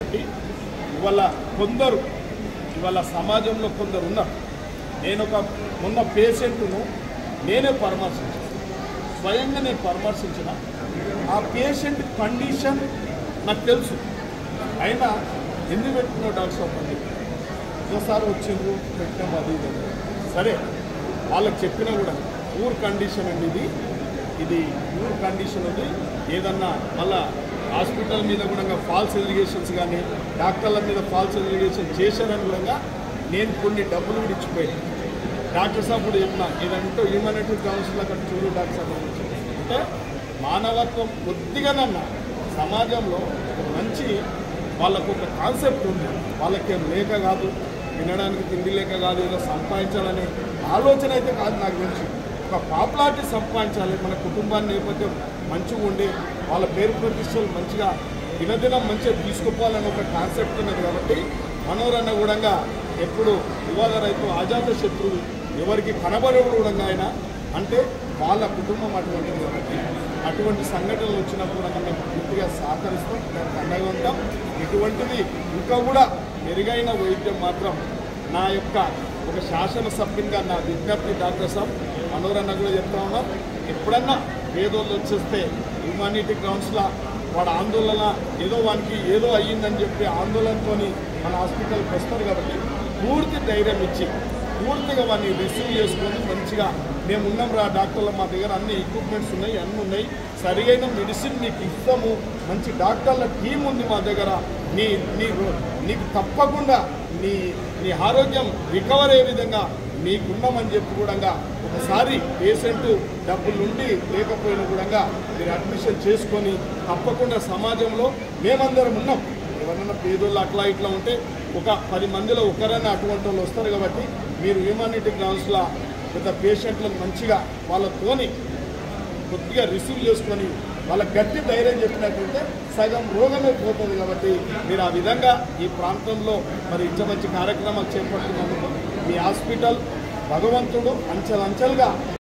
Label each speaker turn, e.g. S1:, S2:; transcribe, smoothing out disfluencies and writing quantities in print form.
S1: ఇవాళ కొందరు ఇవాళ సమాజంలో కొందరు ఉన్నారు. నేను మొన్న పేషెంట్ను నేనే పరామర్శించాను, స్వయంగా నేను పరామర్శించిన. ఆ పేషెంట్ కండిషన్ నాకు తెలుసు, అయినా ఎందుకు పెట్టుకున్నావు డాక్టర్ సాబ్ అని ఒకసారి వచ్చిండ్రు పెట్టాం అది ఇది సరే వాళ్ళకి చెప్పినా కూడా పూర్ కండిషన్ అండి, ఇది పూర్ కండిషన్ ఉంది. ఏదన్నా మళ్ళా హాస్పిటల్ మీద కూడా ఫాల్స్ ఎలిగేషన్స్ కానీ డాక్టర్ల మీద ఫాల్స్ ఎలిగేషన్ చేశారని కూడా నేను కొన్ని డబ్బులు కూడా ఇచ్చిపోయాను. డాక్టర్ సాబ్ కూడా చెప్పిన ఏదంటే హ్యూమానిటీ కౌన్సిల్ అక్కడ చూడు డాక్టర్ సాబ్ అంటే మానవత్వం కొద్దిగానన్నా సమాజంలో మంచి వాళ్ళకు ఒక కాన్సెప్ట్ ఉంది. వాళ్ళకేం లేక కాదు, వినడానికి తిండి లేక కాదు, ఏదో సంపాదించాలనే ఆలోచన అయితే కాదు. నాకు తెలిసి ఒక పాపులారిటీ సంపాదించాలి, మన కుటుంబాన్ని నేపథ్యం మంచిగా ఉండి వాళ్ళ పేరు ప్రతిష్టలు మంచిగా దినదినం మంచిగా తీసుకుపోవాలని ఒక కాన్సెప్ట్ ఉన్నది. కాబట్టి మనోరన్న కూడా ఎప్పుడు వివాద రైతు అజాత శత్రువు, ఎవరికి కనబడేవాడు కూడా ఆయన అంటే వాళ్ళ కుటుంబం అటువంటిది. కాబట్టి అటువంటి సంఘటనలు వచ్చినప్పుడు మేము పూర్తిగా సహకరిస్తాం, దానికి అండగా ఉంటాం. ఇటువంటిది ఇంకా కూడా మెరుగైన వైద్యం మాత్రం నా యొక్క ఒక శాసనసభ్యునిగా నా విజ్ఞప్తి. డాక్టర్ సాబ్ మనోరన్న కూడా చెప్తా ఉన్నాం, ఎప్పుడన్నా పేదోళ్ళు వచ్చేస్తే హ్యూమానిటీ గ్రౌండ్స్లో వాడు ఆందోళన ఏదో వానికి ఏదో అయ్యిందని చెప్పి ఆందోళనతో మన హాస్పిటల్కి వస్తారు. కాబట్టి పూర్తి ధైర్యం ఇచ్చి పూర్తిగా వాడిని రిసీవ్ చేసుకొని మంచిగా మేము ఉన్నాం రా డాక్టర్లు, మా దగ్గర అన్ని ఎక్విప్మెంట్స్ ఉన్నాయి, అన్నీ ఉన్నాయి, సరైన మెడిసిన్ మీకు ఇస్తాము, మంచి డాక్టర్ల టీం ఉంది మా దగ్గర, నీకు తప్పకుండా నీ ఆరోగ్యం రికవర్ అయ్యే విధంగా మీకున్నామని చెప్పి కూడా ఒకసారి పేషెంట్ డబ్బులు నుండి లేకపోయినా కూడా మీరు అడ్మిషన్ చేసుకొని తప్పకుండా సమాజంలో మేమందరం ఉన్నాం. ఎవరైనా పేదోళ్ళు అట్లా ఇట్లా ఉంటే ఒక 10 మందిలో ఒకరైనా అటువంటి వాళ్ళు వస్తారు. కాబట్టి మీరు హ్యూమానిటీ గ్రౌండ్స్లో పెద్ద పేషెంట్లను మంచిగా వాళ్ళతోని కొద్దిగా రిసీవ్ చేసుకొని వాళ్ళ గట్టి ధైర్యం చెప్పినట్లయితే సగం రోగమే పోతుంది. కాబట్టి మీరు ఆ విధంగా ఈ ప్రాంతంలో మరి ఇంత మంచి కార్యక్రమాలు చేపడుతున్నందుకు మీ హాస్పిటల్ భగవంతుడు అంచెలంచెలుగా